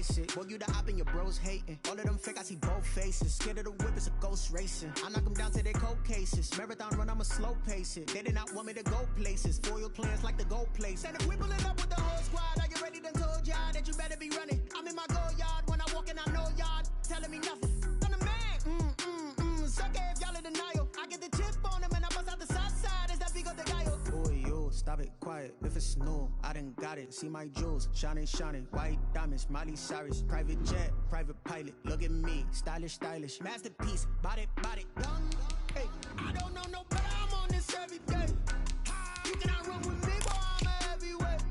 face it. Boy, you the op and your bros hating. All of them fake, I see both faces. Scared of the whip, it's a ghost racing. I knock them down to their cold cases. Marathon run, I'ma slow pace it. They did not want me to go places. Foil plans like the go place. And if we pulling up with the whole squad, are you ready? Done told y'all that you better be running. I'm in my go yard. When I walk in, I know y'all telling me nothing. I'm the man. Suck it if y'all in denial. I get the chip on them and I bust out the south side. Is that Vigo de Gallo? Boy, yo, stop it, quiet. If it's new, I done got it. See my jewels, shining, shining. White diamonds, Miley Cyrus. Private jet, private pilot. Look at me, stylish, stylish. Masterpiece, body, young. Hey, I don't know no better. I'm on this every day. You cannot run with me, boy. I'm a heavyweight.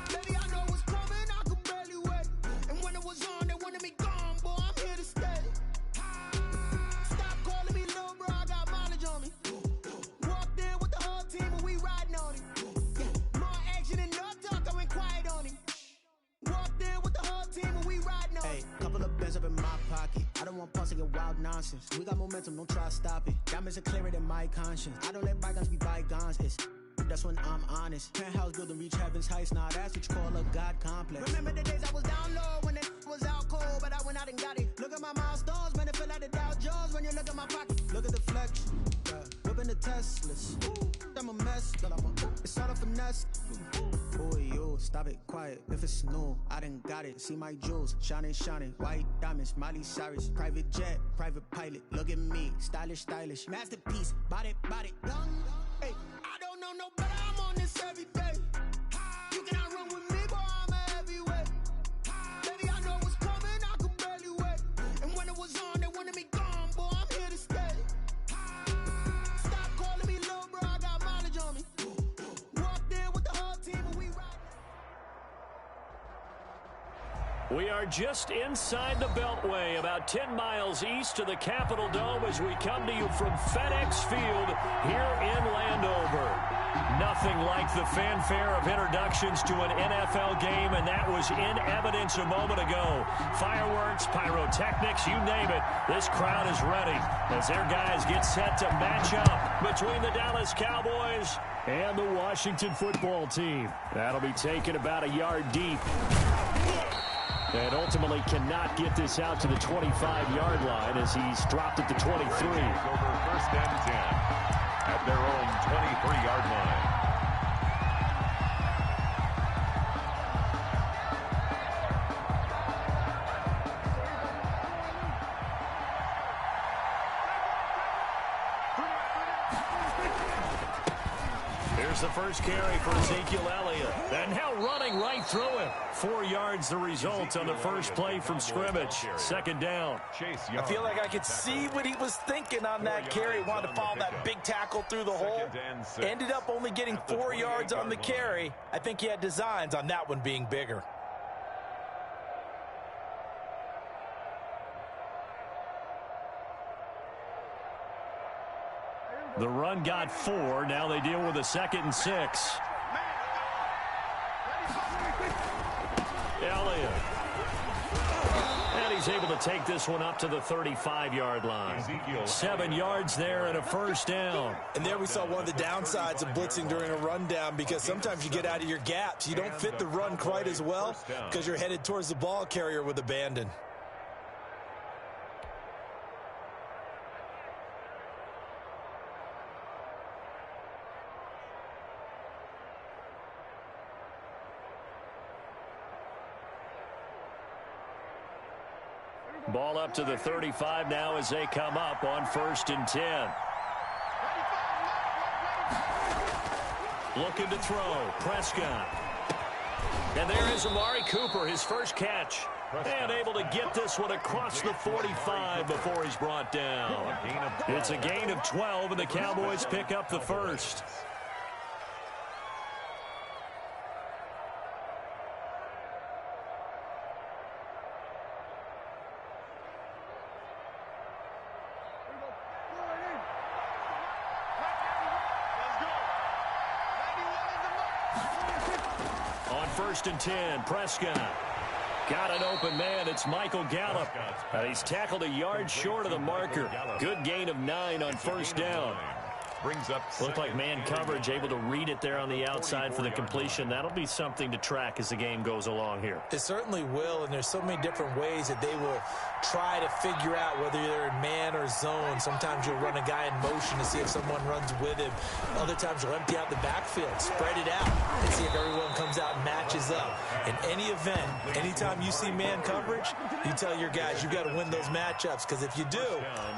Baby, I know what's coming. I could barely wait. And when it was on, they wanted me gone, boy. I'm here to stay. Stop calling me little bro. I got mileage on me. Walked in with the whole team and we riding on him. Yeah, more action and no talk. I went quiet on him. Walked in with the whole team and we riding on him. Hey, couple of bands up in my pocket. I don't want pause to get wild nonsense. We got momentum, don't try to stop it. Diamonds are clearer than my conscience. I don't let bygones be bygones. That's when I'm honest. Penthouse building reach heaven's heights. Nah, that's what you call a God complex. Remember the days I was down low when it was out cold, but I went out and got it. Look at my milestones, man, it feel like the Dow Jones when you look at my pocket. Look at the flex, whipping the Teslas. I'm a mess, but it's all a finesse. Boy, yo, stop it, quiet. If it's new, I done got it. See my jewels, shining, shining. White diamonds, Miley Cyrus. Private jet, private pilot. Look at me, stylish, stylish. Masterpiece, body, young. Hey, I don't know no better. I'm on this every day. You cannot run with me, boy. I'm a heavyweight. Baby, I know what's coming. I could barely wait. And when it was on, they wanted me gone, boy. I'm here to stay. Stop calling me little bro. I got mileage on me. Walked in with the whole team and we ride. We are just inside the Beltway, about 10 miles east of the Capitol Dome as we come to you from FedEx Field here in Landover. Nothing like the fanfare of introductions to an NFL game, and that was in evidence a moment ago. Fireworks, pyrotechnics, you name it, this crowd is ready as their guys get set to match up between the Dallas Cowboys and the Washington football team. That'll be taken about a yard deep. And ultimately cannot get this out to the 25-yard line as he's dropped at the 23. Over 1st and 10 at their own 23-yard line. Here's the first carry for Ezekiel Elliott. And now running right through him. 4 yards the result on the first play from scrimmage. 2nd down. I feel like I could see what he was thinking on that carry. Wanted to follow that big tackle through the hole. Ended up only getting 4 yards on the carry. I think he had designs on that one being bigger. The run got 4. Now they deal with a 2nd and 6. Elliott. And he's able to take this one up to the 35-yard line. 7 yards there and a 1st down. And there we saw one of the downsides of blitzing during a rundown, because sometimes you get out of your gaps. You don't fit the run quite as well because you're headed towards the ball carrier with abandon. Ball up to the 35 now as they come up on 1st and 10. Looking to throw. Prescott. And there is Amari Cooper, his first catch. And able to get this one across the 45 before he's brought down. It's a gain of 12, and the Cowboys pick up the first. On 1st and 10, Prescott. Got an open man. It's Michael Gallup. And he's tackled a yard short of the marker. Good gain of 9 on 1st down. brings up Looked like man coverage, able to read it there on the outside for the completion. That'll be something to track as the game goes along here. It certainly will, and there's so many different ways that they will try to figure out whether they're in man or zone. Sometimes you'll run a guy in motion to see if someone runs with him. Other times you'll empty out the backfield, spread it out, and see if everyone comes out and matches up. In any event, anytime you see man coverage, you tell your guys you've got to win those matchups, because if you do,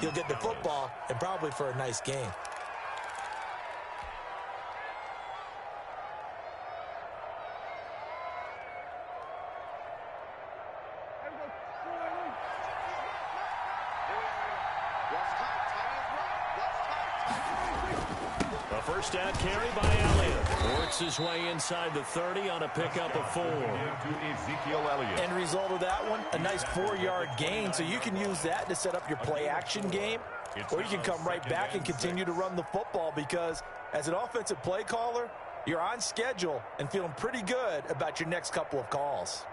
you'll get the football and probably for a nice game. A first down carry by Elliott. Works his way inside the 30 on a pickup of 4. Ezekiel Elliott. End result of that one, a nice 4-yard gain, so you can use that to set up your play-action game, or you can come right back and continue to run the football, because as an offensive play caller, you're on schedule and feeling pretty good about your next couple of calls.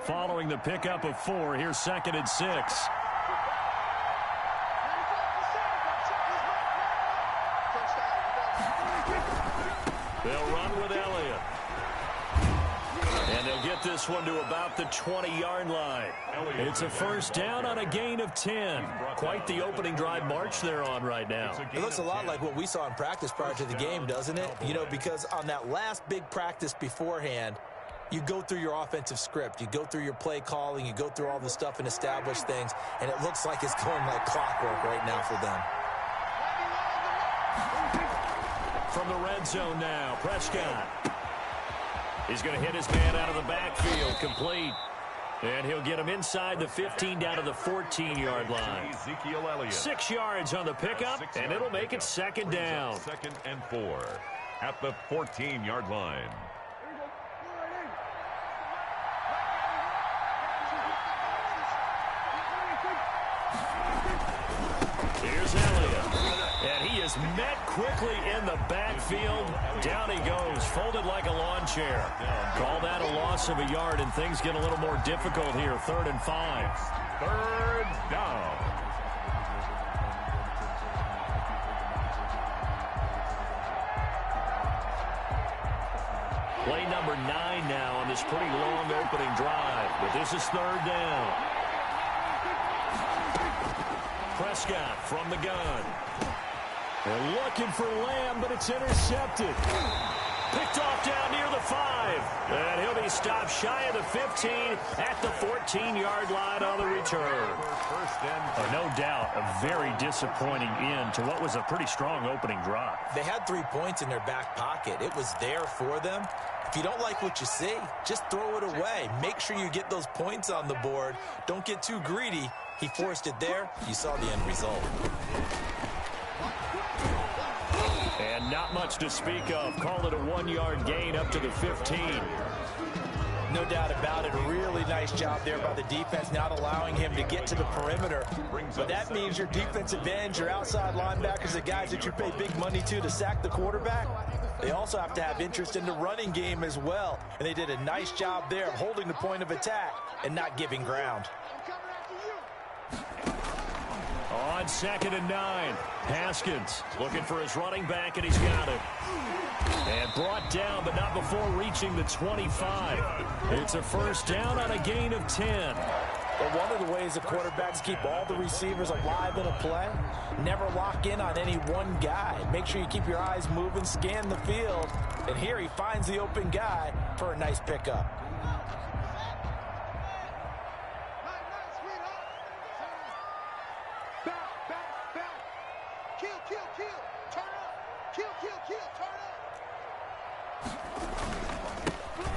Following the pickup of 4, here's 2nd and 6. They'll run with Elliott. And they'll get this one to about the 20-yard line. It's a first down on a gain of 10. Quite the opening drive march they're on right now. It looks a lot like what we saw in practice prior to the game, doesn't it? You know, because on that last big practice beforehand, you go through your offensive script, you go through your play calling, you go through all the stuff and establish things, and it looks like it's going like clockwork right now for them. From the red zone now, Prescott. He's going to hit his man out of the backfield, complete. And he'll get him inside the 15 down to the 14-yard line. Ezekiel Elliott. 6 yards on the pickup, and it'll make it 2nd down. 2nd and 4 at the 14-yard line. Here's Elliott, and he is met quickly in the backfield. Down he goes, folded like a lawn chair. Call that a loss of a yard, and things get a little more difficult here. 3rd and 5. 3rd down. Play number 9 now on this pretty long opening drive, but this is 3rd down. Prescott from the gun. They're looking for Lamb, but it's intercepted. Picked off down near the 5. And he'll be stopped shy of the 15 at the 14-yard line on the return. No doubt, a very disappointing end to what was a pretty strong opening drive. They had 3 points in their back pocket. It was there for them. If you don't like what you see, just throw it away. Make sure you get those points on the board. Don't get too greedy. He forced it there. You saw the end result. And not much to speak of. Call it a 1-yard gain up to the 15. No doubt about it. A really nice job there by the defense, not allowing him to get to the perimeter. But that means your defensive ends, your outside linebackers, the guys that you pay big money to sack the quarterback, they also have to have interest in the running game as well. And they did a nice job there of holding the point of attack and not giving ground. On 2nd and 9, Haskins looking for his running back, and he's got it. And brought down, but not before reaching the 25. It's a first down on a gain of 10. But one of the ways the quarterbacks keep all the receivers alive in a play, never lock in on any one guy. Make sure you keep your eyes moving, scan the field, and here he finds the open guy for a nice pickup.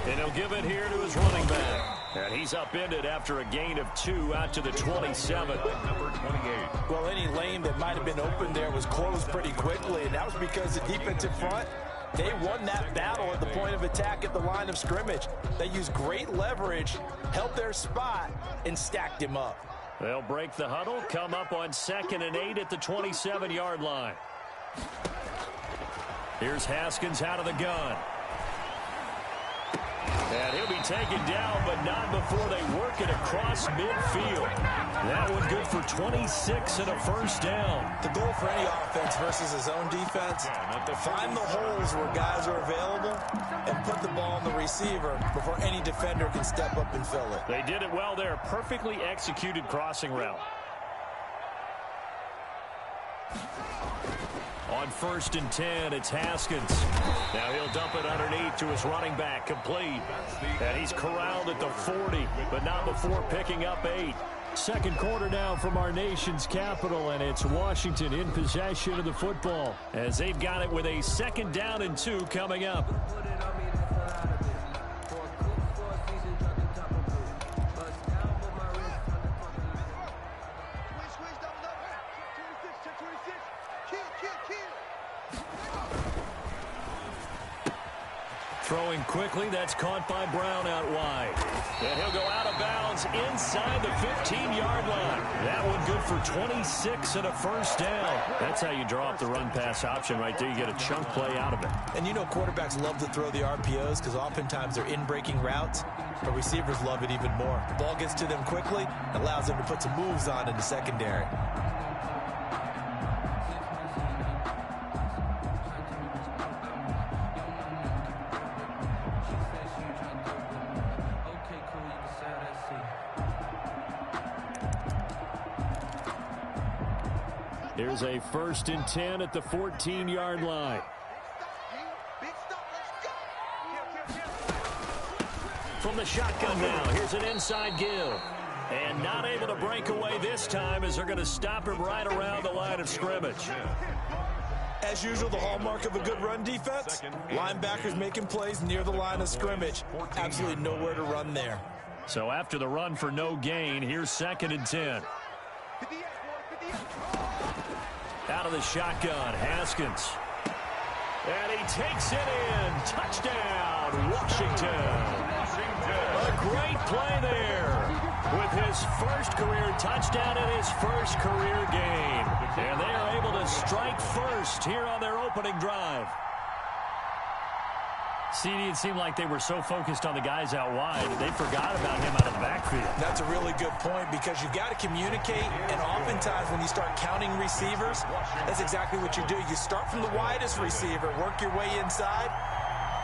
And he'll give it here to his running back. And he's upended after a gain of 2 out to the 27. Number 28. Well, any lane that might have been open there was closed pretty quickly, and that was because the defensive front, they won that battle at the point of attack at the line of scrimmage. They used great leverage, held their spot, and stacked him up. They'll break the huddle, come up on 2nd and 8 at the 27-yard line. Here's Haskins out of the gun. And he'll be taken down, but not before they work it across midfield. That one good for 26 and a first down. The goal for any offense versus his own defense, find the holes where guys are available and put the ball on the receiver before any defender can step up and fill it. They did it well there. Perfectly executed crossing route. On 1st and 10, it's Haskins. Now he'll dump it underneath to his running back, complete. And he's corralled at the 40, but not before picking up 8. Second quarter now from our nation's capital, and it's Washington in possession of the football as they've got it with a 2nd down and 2 coming up. Throwing quickly, that's caught by Brown out wide. And he'll go out of bounds inside the 15-yard line. That one good for 26 and a first down. That's how you draw up the run-pass option right there. You get a chunk play out of it. And you know quarterbacks love to throw the RPOs because oftentimes they're in-breaking routes, but receivers love it even more. The ball gets to them quickly, allows them to put some moves on in the secondary. Here's a 1st and 10 at the 14-yard line. From the shotgun now, here's an inside give. And not able to break away this time as they're going to stop him right around the line of scrimmage. As usual, the hallmark of a good run defense, linebackers making plays near the line of scrimmage. Absolutely nowhere to run there. So after the run for no gain, here's 2nd and 10. Out of the shotgun, Haskins. And he takes it in. Touchdown, Washington. A great play there with his first career touchdown in his first career game. And they are able to strike first here on their opening drive. CD, it seemed like they were so focused on the guys out wide, they forgot about him out of the backfield. That's a really good point because you've got to communicate, and oftentimes when you start counting receivers, that's exactly what you do. You start from the widest receiver, work your way inside.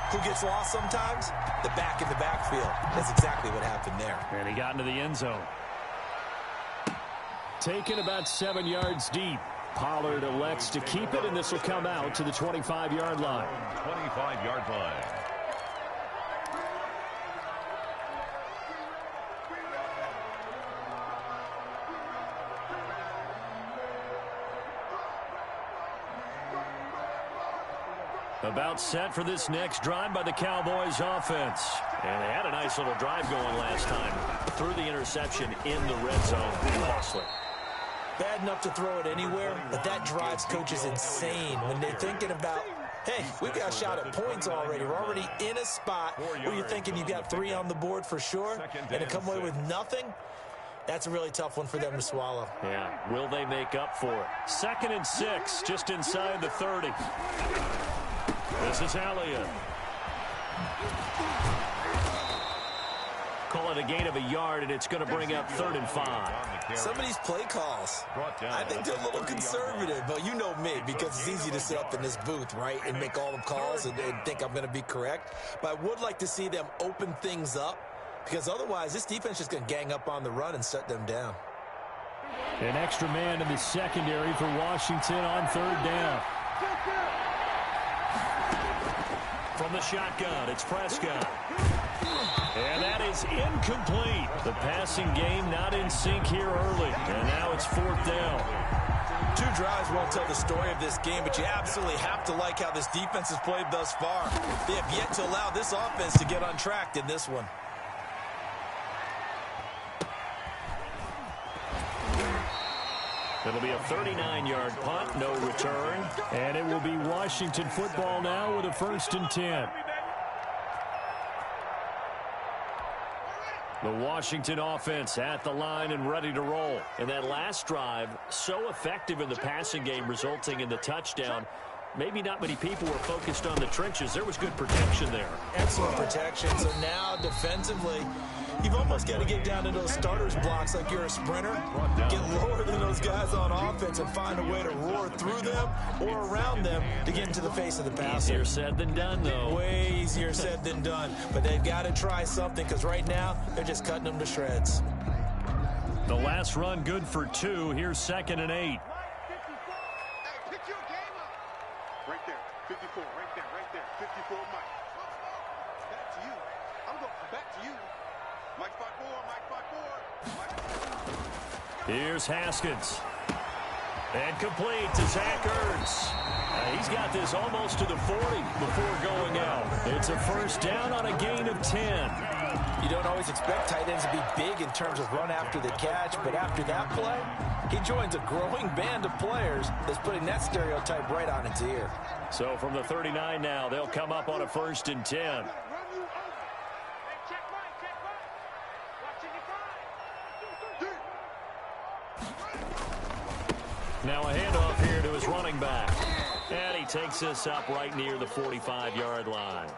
Who gets lost sometimes? The back in the backfield. That's exactly what happened there. And he got into the end zone. Taken about 7 yards deep. Pollard elects to keep it, and this will come out to the 25-yard line. 25-yard line. About set for this next drive by the Cowboys offense. And they had a nice little drive going last time. Threw the interception in the red zone. Costly. Bad enough to throw it anywhere, but that drives coaches insane when they're thinking about, hey, we've got a shot at points already. We're already in a spot where you're thinking you've got 3 on the board for sure, and to come away with nothing, that's a really tough one for them to swallow. Yeah, will they make up for it? 2nd and 6, just inside the 30. This is Elliott. Call it a gain of a yard, and it's going to bring up 3rd and 5. Some of these play calls, I think they're a little conservative, but you know me, because it's easy to sit up in this booth, right, and make all the calls and think I'm going to be correct. But I would like to see them open things up, because otherwise this defense is just going to gang up on the run and shut them down. An extra man in the secondary for Washington on 3rd down. From the shotgun, it's Prescott. And that is incomplete. The passing game not in sync here early. And now it's 4th down. 2 drives won't tell the story of this game, but you absolutely have to like how this defense has played thus far. They have yet to allow this offense to get untracked in this one. It'll be a 39-yard punt, no return. And it will be Washington football now with a 1st and 10. The Washington offense at the line and ready to roll. And that last drive, so effective in the passing game, resulting in the touchdown. maybe not many people were focused on the trenches. There was good protection there. Excellent protection. So now defensively, you've almost got to get down to those starters blocks like you're a sprinter. Get lower than those guys on offense and find a way to roar through them or around them to get into the face of the passer. Easier said than done, though. Way easier said than done. But they've got to try something because right now they're just cutting them to shreds. The last run good for 2. Here's 2nd and 8. Hey, pick your game up. Right there, 54, right there, 54, Mike. Back to you. I'm going back to you. Mike 5-4, Mike 5-4. Here's Haskins. And complete to Zach Ertz. He's got this almost to the 40 before going out. It's a first down on a gain of 10. You don't always expect tight ends to be big in terms of run after the catch, but after that play, he joins a growing band of players that's putting that stereotype right on its ear. So from the 39 now, they'll come up on a 1st and 10. Now a handoff here to his running back. And he takes this up right near the 45-yard line.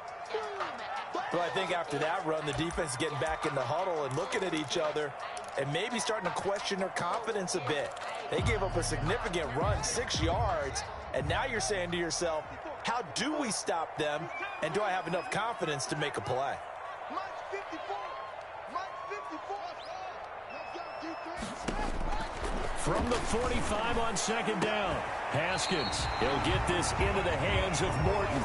Well, I think after that run, the defense is getting back in the huddle and looking at each other and maybe starting to question their confidence a bit. They gave up a significant run, 6 yards, and now you're saying to yourself, how do we stop them, and do I have enough confidence to make a play? From the 45 on 2nd down, Haskins, he'll get this into the hands of Morton.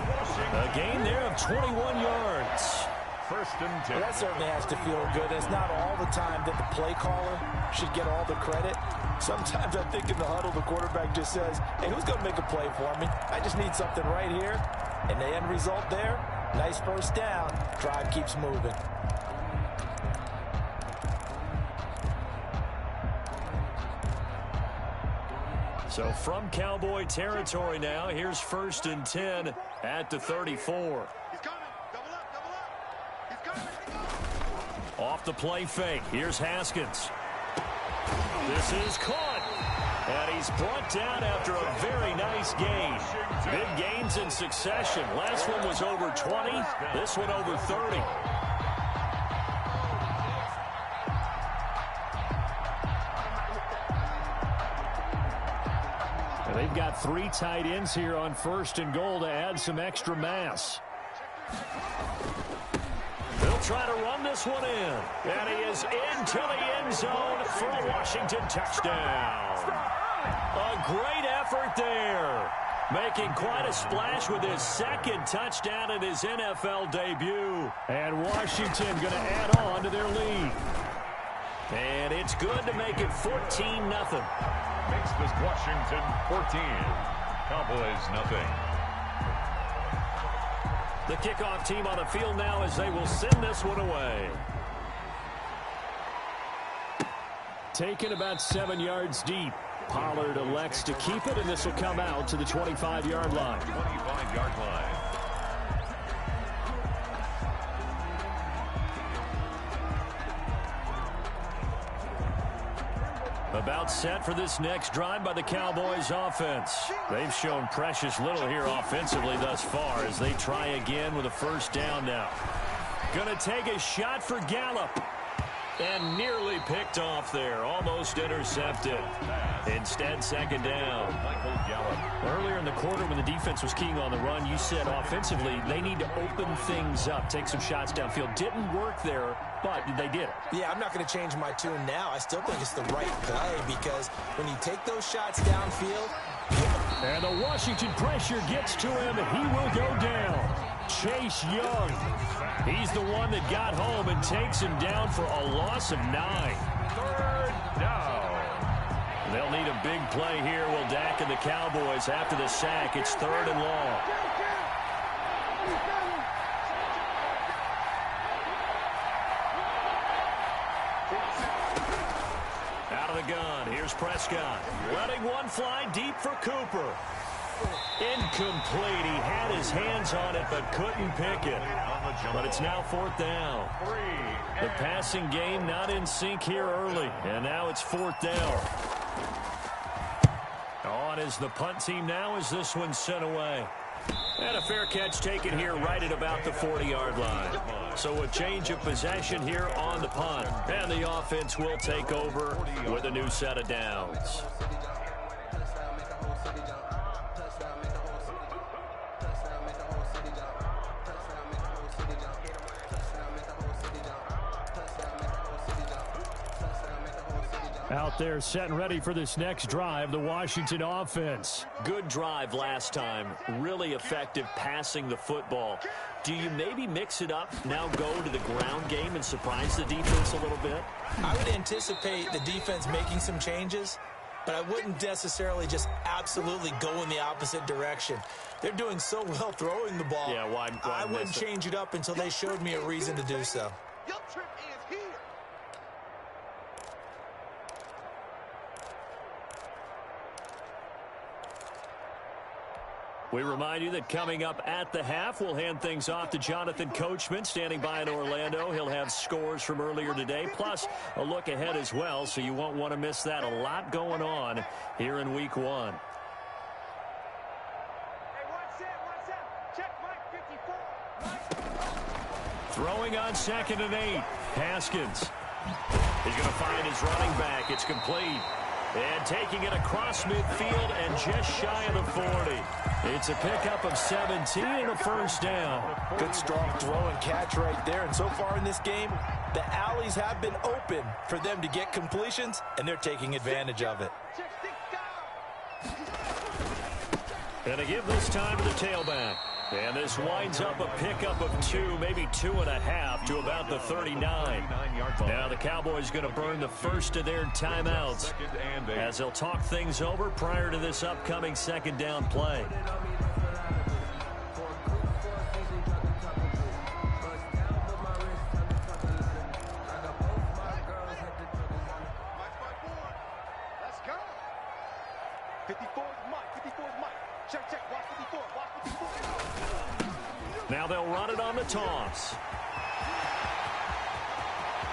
A gain there of 21 yards. 1st and 10. Well, that certainly has to feel good. It's not all the time that the play caller should get all the credit. Sometimes I think in the huddle, the quarterback just says, hey, who's going to make a play for me? I just need something right here. And the end result there, nice first down. Drive keeps moving. So from Cowboy territory now, here's 1st and 10 at the 34. He's coming. Double up. He's coming. Off the play fake. Here's Haskins. This is caught. And he's brought down after a very nice gain. Big gains in succession. Last one was over 20. This one over 30. They've got 3 tight ends here on 1st and goal to add some extra mass. They'll try to run this one in. And he is into the end zone for a Washington touchdown. A great effort there. Making quite a splash with his 2nd touchdown in his NFL debut. And Washington going to add on to their lead. And it's good to make it 14-0. Makes this Washington 14. Cowboys nothing. The kickoff team on the field now as they will send this one away. Taken about 7 yards deep. Pollard elects to keep it, and this will come out to the 25-yard line. 25-yard line. About set for this next drive by the Cowboys offense. They've shown precious little here offensively thus far as they try again with a first down now. Gonna take a shot for Gallup. And nearly picked off there. Almost intercepted. Instead, 2nd down. Michael Gallup. Earlier in the quarter when the defense was keying on the run, you said offensively they need to open things up, take some shots downfield. Didn't work there, but they did it. Yeah, I'm not going to change my tune now. I still think it's the right play because when you take those shots downfield. And the Washington pressure gets to him, and he will go down. Chase Young. He's the one that got home and takes him down for a loss of 9. 3rd down. They'll need a big play here. Will Dak and the Cowboys after the sack. It's 3rd and long. Out of the gun. Here's Prescott. Letting one fly deep for Cooper. Incomplete. He had his hands on it but couldn't pick it. But it's now 4th down. The passing game not in sync here early. And now it's 4th down. On on is the punt team now as this one's sent away. And a fair catch taken here right at about the 40-yard line. So a change of possession here on the punt. And the offense will take over with a new set of downs. Out there set and ready for this next drive, the Washington offense. Good drive last time. Really effective passing the football. Do you maybe mix it up, now go to the ground game and surprise the defense a little bit? I would anticipate the defense making some changes, but I wouldn't necessarily just absolutely go in the opposite direction. They're doing so well throwing the ball. Yeah, why I wouldn't change it up until they showed me a reason to do so. Your trip is here. We remind you that coming up at the half, we'll hand things off to Jonathan Coachman, standing by in Orlando. He'll have scores from earlier today, plus a look ahead as well, so you won't want to miss that. A lot going on here in Week 1. Throwing on 2nd and 8. Haskins. He's going to find his running back. It's complete. And taking it across midfield and just shy of the 40. It's a pickup of 17 and a first down. Good strong throw and catch right there. And so far in this game, the alleys have been open for them to get completions, and they're taking advantage of it. And a give this time to the tailback. And this winds up a pickup of 2, maybe 2.5 to about the 39. Now the Cowboys going to burn the first of their timeouts as they'll talk things over prior to this upcoming 2nd down play. Let's go. 54 is Mike. 54 is Mike. Check, check. Watch 54. Watch 54. Now they'll run it on the toss.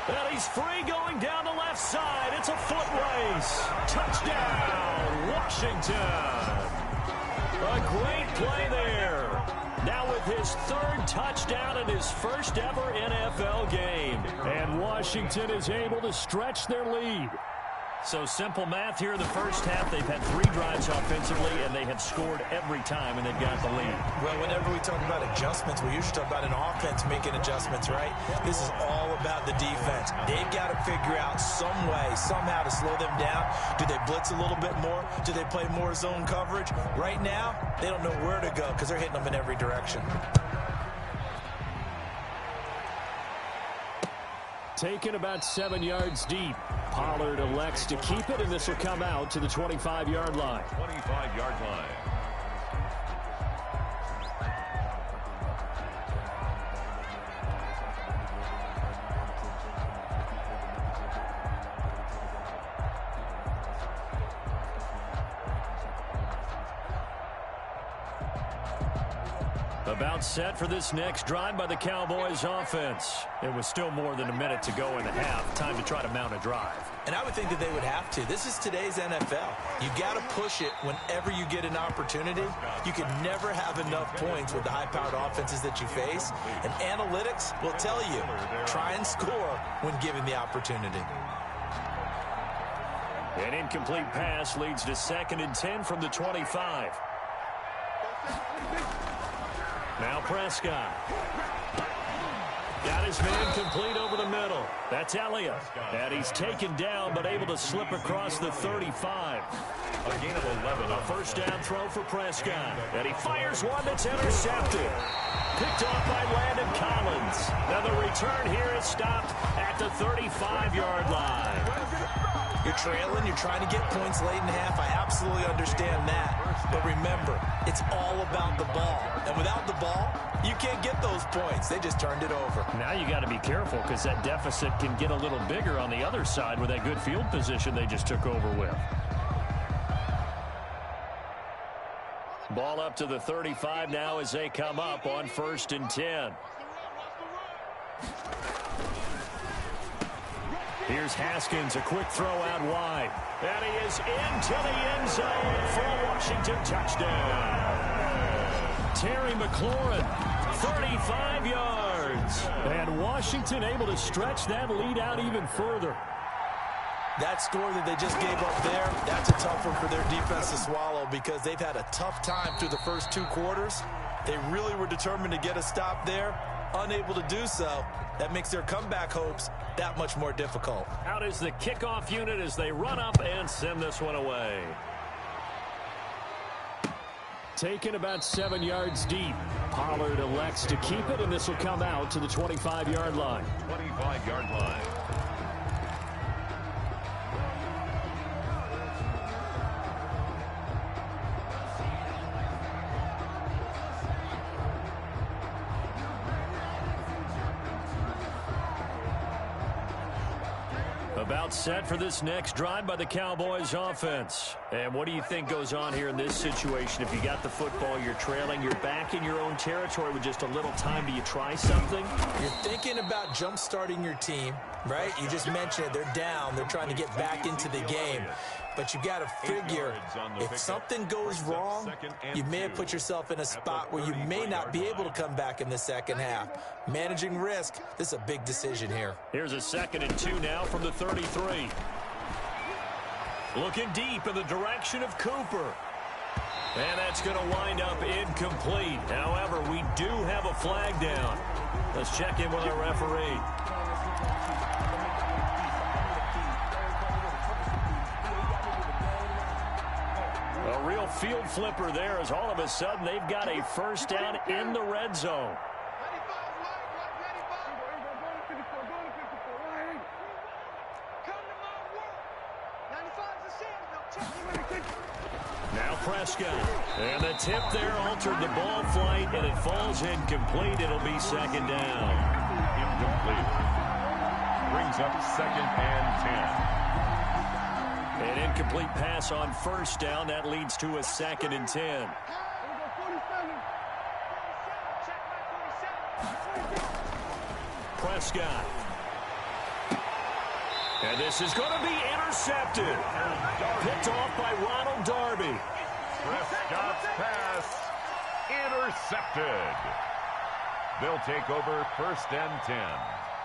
And he's free going down the left side. It's a foot race. Touchdown, Washington. A great play there. Now with his 3rd touchdown in his first ever NFL game. And Washington is able to stretch their lead. So simple math here in the first half. They've had 3 drives offensively, and they have scored every time, and they've got the lead. Well, whenever we talk about adjustments, we usually talk about an offense making adjustments, right? This is all about the defense. They've got to figure out some way, somehow to slow them down. Do they blitz a little bit more? Do they play more zone coverage? Right now, they don't know where to go because they're hitting them in every direction. Taken about 7 yards deep. Pollard elects to keep it, and this will come out to the 25-yard line. 25-yard line. About set for this next drive by the Cowboys offense. It was still more than a minute to go in the half. Time to try to mount a drive. And I would think that they would have to. This is today's NFL. You got to push it whenever you get an opportunity. You can never have enough points with the high-powered offenses that you face. And analytics will tell you, try and score when given the opportunity. An incomplete pass leads to 2nd and 10 from the 25. Now Prescott. Got his man complete over the middle. That's Elliott. And he's taken down but able to slip across the 35. A gain of 11. A first down throw for Prescott. And he fires one that's intercepted. Picked off by Landon Collins. Now the return here is stopped at the 35-yard line. You're trailing, you're trying to get points late in half. I absolutely understand that. But remember, it's all about the ball. And without the ball, you can't get those points. They just turned it over. Now you got to be careful because that deficit can get a little bigger on the other side with that good field position they just took over with. Ball up to the 35 now as they come up on 1st and 10. Here's Haskins, a quick throw out wide. And he is into the end zone for a Washington touchdown. Terry McLaurin, 35 yards. And Washington able to stretch that lead out even further. That score that they just gave up there, that's a tough one for their defense to swallow because they've had a tough time through the first 2 quarters. They really were determined to get a stop there, unable to do so. That makes their comeback hopes that much more difficult. Out is the kickoff unit as they run up and send this one away. Taken about 7 yards deep. Pollard elects to keep it, and this will come out to the 25-yard line. 25-yard line. About set for this next drive by the Cowboys offense. And what do you think goes on here in this situation? If you got the football, you're trailing, you're back in your own territory with just a little time. Do you try something? You're thinking about jump-starting your team, right? You just mentioned it. They're down. They're trying to get back into the game. But you got to figure if something goes wrong, you may have put yourself in a spot where you may not be able to come back in the second half. Managing risk, this is a big decision here. Here's a 2nd and 2 now from the 33. Looking deep in the direction of Cooper. And that's going to wind up incomplete. However, we do have a flag down. Let's check in with our referee. A real field flipper there as all of a sudden they've got a first down in the red zone. Now Prescott. And the tip there altered the ball flight, and it falls incomplete. It'll be 2nd down. Incomplete. Brings up 2nd and 10. An incomplete pass on 1st down. That leads to a 2nd and 10. Prescott. And this is going to be intercepted. Picked off by Ronald Darby. Prescott's pass intercepted. They'll take over 1st and 10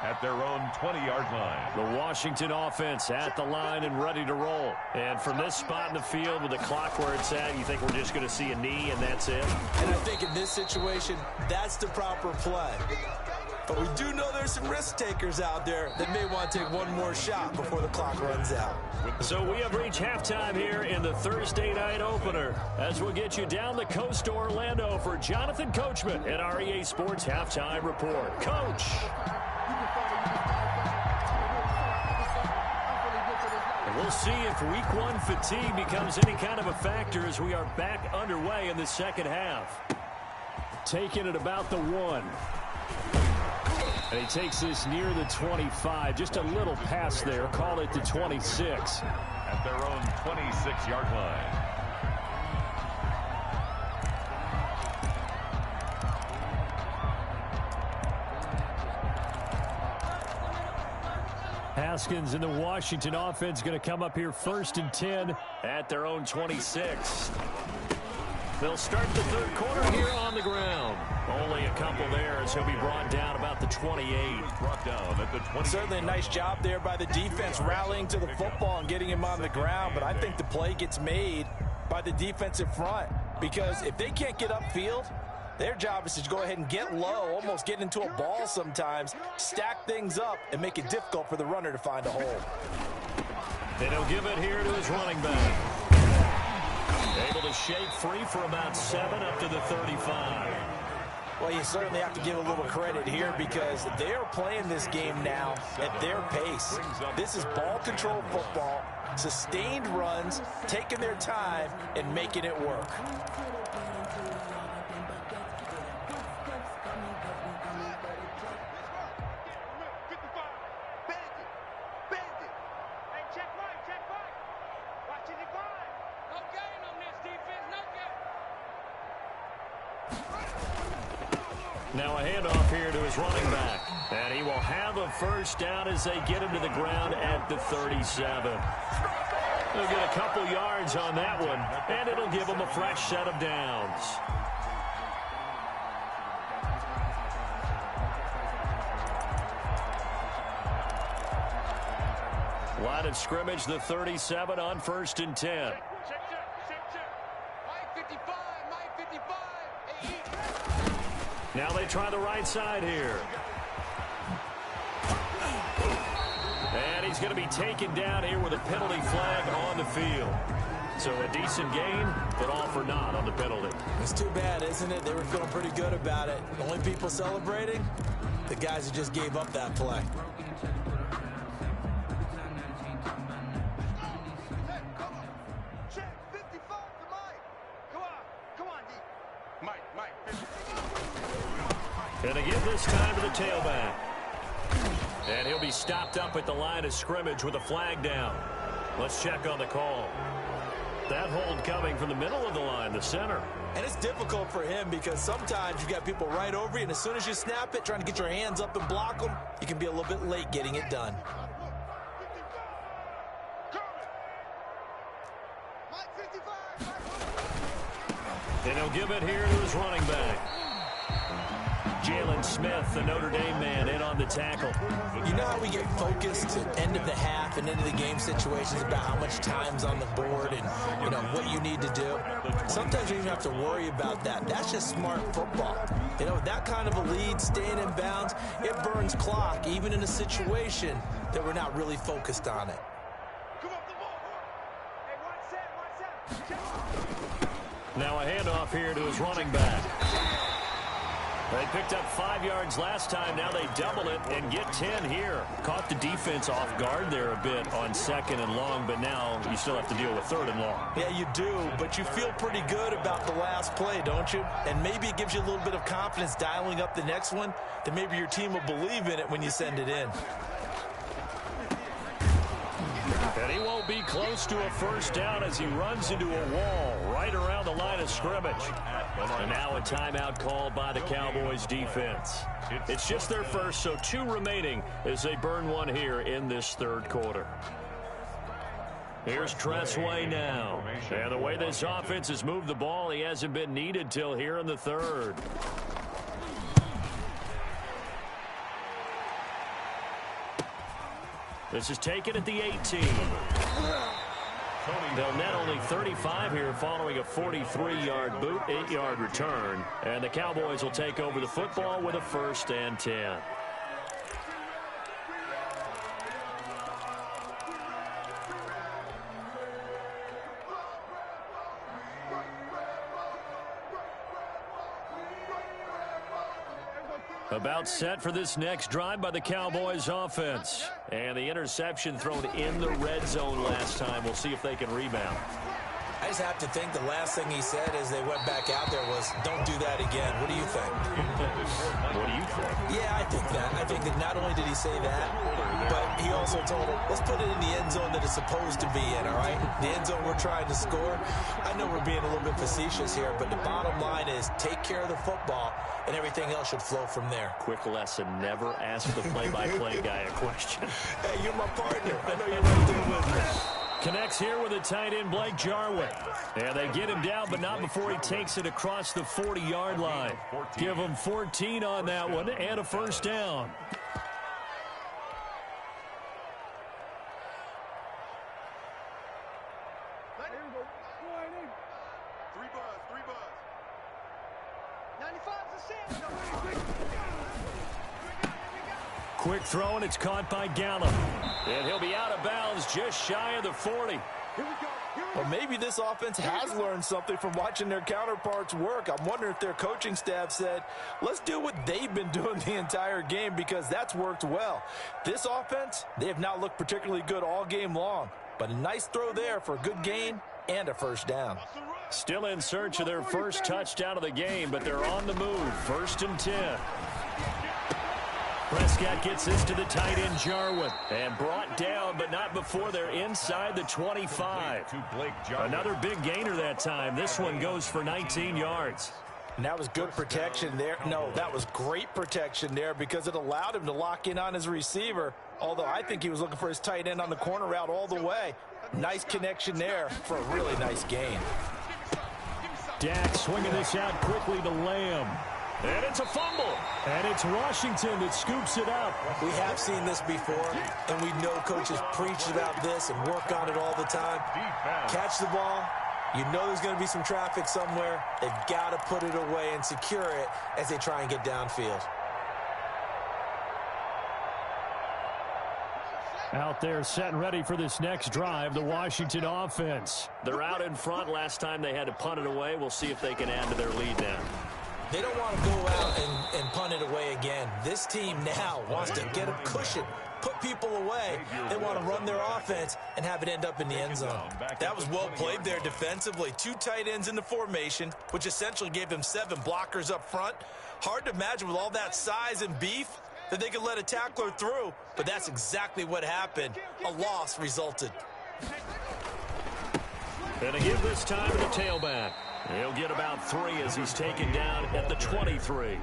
at their own 20-yard line. The Washington offense at the line and ready to roll. And from this spot in the field with the clock where it's at, you think we're just going to see a knee and that's it? And I think in this situation, that's the proper play. But we do know there's some risk takers out there that may want to take one more shot before the clock runs out. So we have reached halftime here in the Thursday night opener as we'll get you down the coast to Orlando for Jonathan Coachman at our EA Sports Halftime Report. Coach. We'll see if week 1 fatigue becomes any kind of a factor as we are back underway in the second half. Taking it about the 1. And he takes this near the 25. Just a little pass there. Call it the 26. At their own 26-yard line. Haskins and the Washington offense going to come up here 1st and 10 at their own 26. They'll start the 3rd quarter here on the ground. Only a couple there as he'll be brought down about the 28. Brought down at the 28. Certainly a nice job there by the defense rallying to the football and getting him on the ground. But I think the play gets made by the defensive front because if they can't get upfield, their job is to go ahead and get low, almost get into a ball sometimes, stack things up, and make it difficult for the runner to find a hole. And he'll give it here to his running back. Able to shake free for about 7 up to the 35. Well, you certainly have to give a little credit here because they are playing this game now at their pace. This is ball control football, sustained runs, taking their time, and making it work. Now a handoff here to his running back. And he will have a first down as they get him to the ground at the 37. They'll get a couple yards on that one, and it'll give him a fresh set of downs. Line of scrimmage, the 37 on 1st and 10. Now they try the right side here. And he's going to be taken down here with a penalty flag on the field. So a decent gain, but all for naught on the penalty. It's too bad, isn't it? They were feeling pretty good about it. The only people celebrating, the guys who just gave up that play. And they give this time to the tailback. And he'll be stopped up at the line of scrimmage with a flag down. Let's check on the call. That hold coming from the middle of the line, the center. And it's difficult for him because sometimes you got people right over you, and as soon as you snap it, trying to get your hands up and block them, you can be a little bit late getting it done. And he'll give it here to his running back. Jalen Smith, the Notre Dame man, in on the tackle. You know how we get focused at end of the half and into the game situations about how much time's on the board and, you know, what you need to do? Sometimes you don't even have to worry about that. That's just smart football. You know, that kind of a lead, staying in bounds, it burns clock, even in a situation that we're not really focused on it. Now a handoff here to his running back. They picked up 5 yards last time. Now they double it and get 10 here. Caught the defense off guard there a bit on 2nd and long, but now you still have to deal with 3rd and long. Yeah, you do, but you feel pretty good about the last play, don't you? And maybe it gives you a little bit of confidence dialing up the next one, that maybe your team will believe in it when you send it in. And he won't be close to a first down as he runs into a wall right around the line of scrimmage. And now a timeout called by the Cowboys defense. It's just their first, so 2 remaining as they burn one here in this 3rd quarter. Here's Tressway now. And the way this offense has moved the ball, he hasn't been needed till here in the 3rd. This is taken at the 18. They'll net only 35 here following a 43-yard boot, 8-yard return. And the Cowboys will take over the football with a 1st and 10. About set for this next drive by the Cowboys offense. And the interception thrown in the red zone last time. We'll see if they can rebound. I just have to think the last thing he said as they went back out there was, don't do that again. What do you think? What do you think? Yeah, I think that. I think that not only did he say that, but he also told him, let's put it in the end zone that it's supposed to be in, all right? The end zone we're trying to score. I know we're being a little bit facetious here, but the bottom line is take care of the football, and everything else should flow from there. Quick lesson, never ask the play-by-play guy a question. Hey, you're my partner. I know you're right there with me. Connects here with a tight end, Blake Jarwin. And they get him down, but not before he takes it across the 40-yard line. Give him 14 on that one and a first down. Quick throw, and it's caught by Gallup. And he'll be out of bounds just shy of the 40. Well, maybe this offense has learned something from watching their counterparts work. I'm wondering if their coaching staff said, let's do what they've been doing the entire game, because that's worked well. This offense, they have not looked particularly good all game long, but a nice throw there for a good gain and a first down. Still in search of their first touchdown of the game, but they're on the move. 1st and 10. Prescott gets this to the tight end, Jarwin, and brought down, but not before they're inside the 25. Another big gainer that time. This one goes for 19 yards. And that was good protection there. No, that was great protection there because it allowed him to lock in on his receiver. Although I think he was looking for his tight end on the corner route all the way. Nice connection there for a really nice gain. Dak swinging this out quickly to Lamb. And it's a fumble. And it's Washington that scoops it up. We have seen this before, and we know coaches preach about this and work on it all the time. Catch the ball. You know there's going to be some traffic somewhere. They've got to put it away and secure it as they try and get downfield. Out there set and ready for this next drive, the Washington offense. They're out in front. Last time they had to punt it away. We'll see if they can add to their lead now. They don't want to go out and punt it away again. This team now wants to get a cushion, put people away. They want to run their offense and have it end up in the end zone. That was well played there defensively. 2 tight ends in the formation, which essentially gave them 7 blockers up front. Hard to imagine with all that size and beef that they could let a tackler through, but that's exactly what happened. A loss resulted. And to give this time to the tailback. He'll get about 3 as he's taken down at the 23.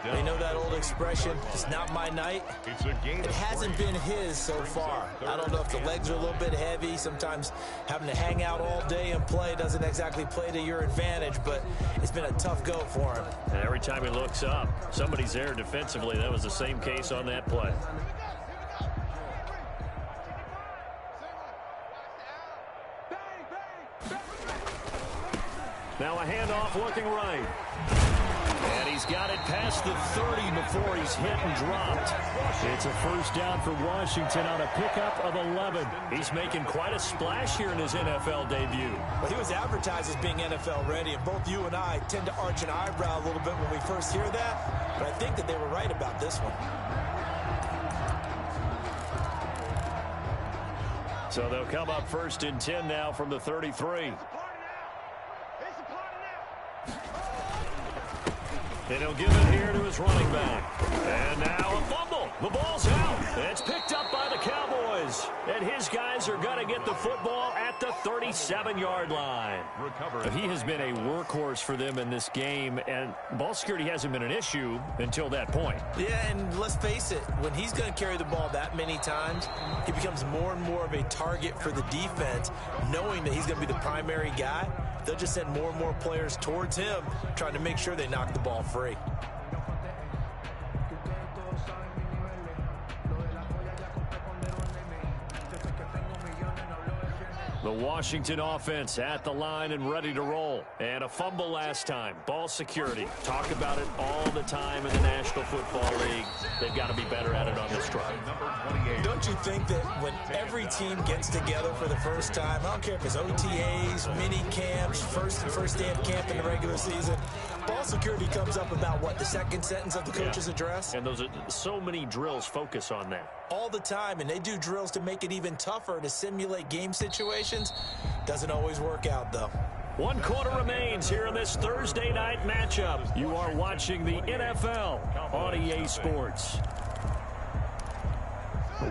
They know that old expression, it's not my night. It hasn't been his so far. I don't know if the legs are a little bit heavy. Sometimes having to hang out all day and play doesn't exactly play to your advantage, but it's been a tough go for him. And every time he looks up, somebody's there defensively. That was the same case on that play. Now a handoff looking right. And he's got it past the 30 before he's hit and dropped. It's a first down for Washington on a pickup of 11. He's making quite a splash here in his NFL debut. Well, he was advertised as being NFL ready, and both you and I tend to arch an eyebrow a little bit when we first hear that, but I think that they were right about this one. So they'll come up first and 10 now from the 33. And he'll give it here to his running back. And now a fumble. The ball's out. It's picked up by the Cowboys. And his guys are going to get the football at the 37-yard line. He has been a workhorse for them in this game, and ball security hasn't been an issue until that point. Yeah, and let's face it, when he's going to carry the ball that many times, he becomes more and more of a target for the defense, knowing that he's going to be the primary guy. They'll just send more and more players towards him, trying to make sure they knock the ball free. The Washington offense at the line and ready to roll. And a fumble last time. Ball security. Talk about it all the time in the National Football League. They've got to be better at it on this drive. Don't you think that when every team gets together for the first time, I don't care if it's OTAs, mini camps, first day of camp in the regular season, ball security comes up about what, the second sentence of the coach's address? And those are so many drills focus on that. All the time, and they do drills to make it even tougher to simulate game situations. Doesn't always work out, though. 1 quarter remains here in this Thursday night matchup. You are watching the NFL on EA Sports.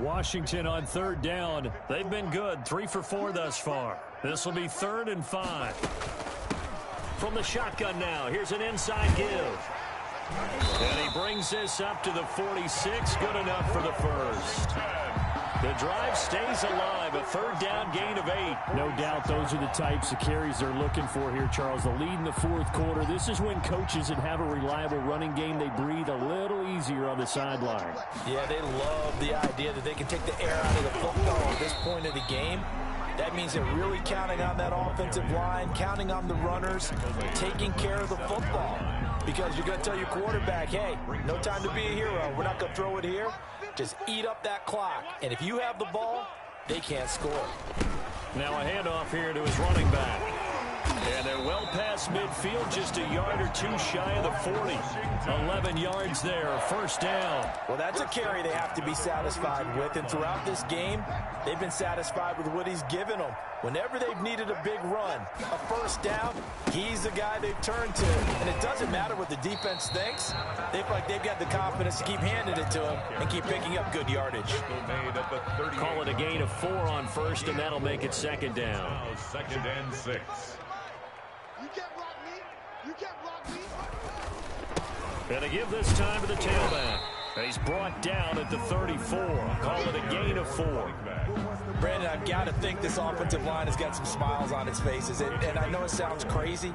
Washington on 3rd down. They've been good, 3 for 4 thus far. This will be 3rd and 5. From the shotgun now, here's an inside give. And he brings this up to the 46. Good enough for the first. The drive stays alive. A 3rd down gain of 8. No doubt those are the types of carries they're looking for here, Charles. The lead in the 4th quarter. This is when coaches that have a reliable running game, they breathe a little easier on the sideline. Yeah, they love the idea that they can take the air out of the football at this point of the game. That means they're really counting on that offensive line, counting on the runners, taking care of the football. Because you're going to tell your quarterback, hey, no time to be a hero. We're not going to throw it here. Just eat up that clock. And if you have the ball, they can't score. Now a handoff here to his running back. And they're well past midfield, just a yard or 2 shy of the 40. 11 yards there, 1st down. Well, that's a carry they have to be satisfied with. And throughout this game, they've been satisfied with what he's given them. Whenever they've needed a big run, a 1st down, he's the guy they've turned to. And it doesn't matter what the defense thinks. They feel like they've got the confidence to keep handing it to him and keep picking up good yardage. Call it a gain of 4 on 1st, and that'll make it 2nd down. 2nd and 6. You can't block me. You can't block me. And to give this time to the tailback. He's brought down at the 34. Call it a gain of 4. Brandon, I've got to think this offensive line has got some smiles on its faces. And I know it sounds crazy,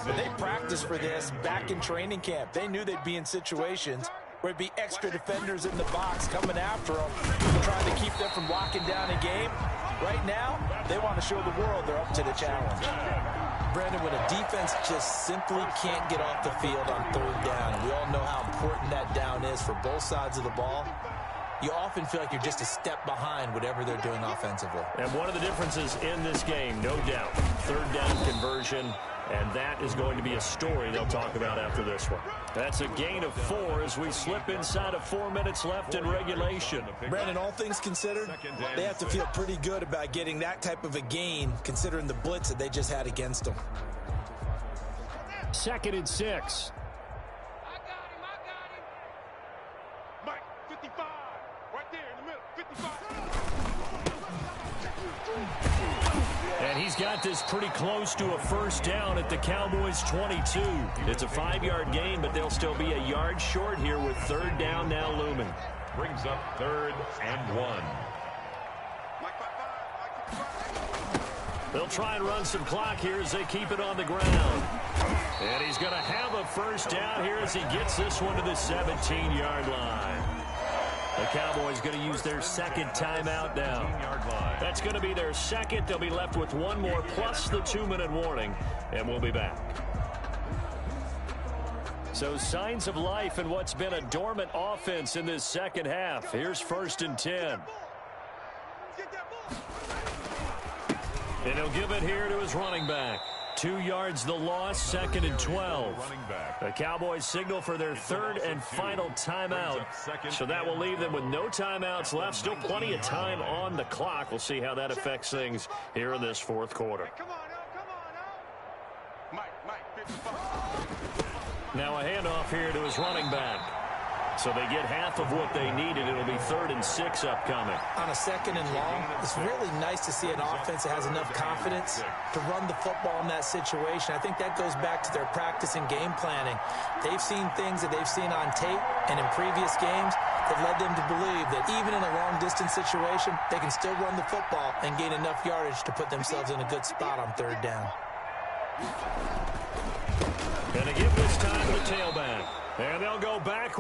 but they practiced for this back in training camp. They knew they'd be in situations where there'd be extra defenders in the box coming after them, trying to keep them from locking down a game. Right now, they want to show the world they're up to the challenge. Brandon, when a defense just simply can't get off the field on third down, and we all know how important that down is for both sides of the ball, you often feel like you're just a step behind whatever they're doing offensively. And one of the differences in this game, no doubt, third down conversion, and that is going to be a story they'll talk about after this one. That's a gain of 4 as we slip inside of 4 minutes left in regulation. Brandon, all things considered, they have to feel pretty good about getting that type of a gain, considering the blitz that they just had against them. 2nd and 6. I got him. Mike, 55. Right there in the middle. 55. And he's got this pretty close to a first down at the Cowboys' 22. It's a 5-yard gain, but they'll still be a yard short here with third down now looming. Brings up 3rd and 1. Mike 55. They'll try and run some clock here as they keep it on the ground. And he's going to have a first down here as he gets this one to the 17-yard line. The Cowboys going to use their second timeout now. That's going to be their second. They'll be left with one more plus the 2-minute warning, and we'll be back. So signs of life in what's been a dormant offense in this second half. Here's 1st and 10. And he'll give it here to his running back. 2 yards the loss, 2nd and 12. The Cowboys signal for their third and final timeout. So that will leave them with no timeouts left. Still plenty of time on the clock. We'll see how that affects things here in this 4th quarter. Come on now. Mike, 55. Now a handoff here to his running back. So they get half of what they needed. It'll be 3rd and 6 upcoming. On a 2nd and long, it's really nice to see an offense that has enough confidence to run the football in that situation. I think that goes back to their practice and game planning. They've seen things that they've seen on tape and in previous games that led them to believe that even in a long-distance situation, they can still run the football and gain enough yardage to put themselves in a good spot on third down. And to give this time to the tailback. And they'll go back.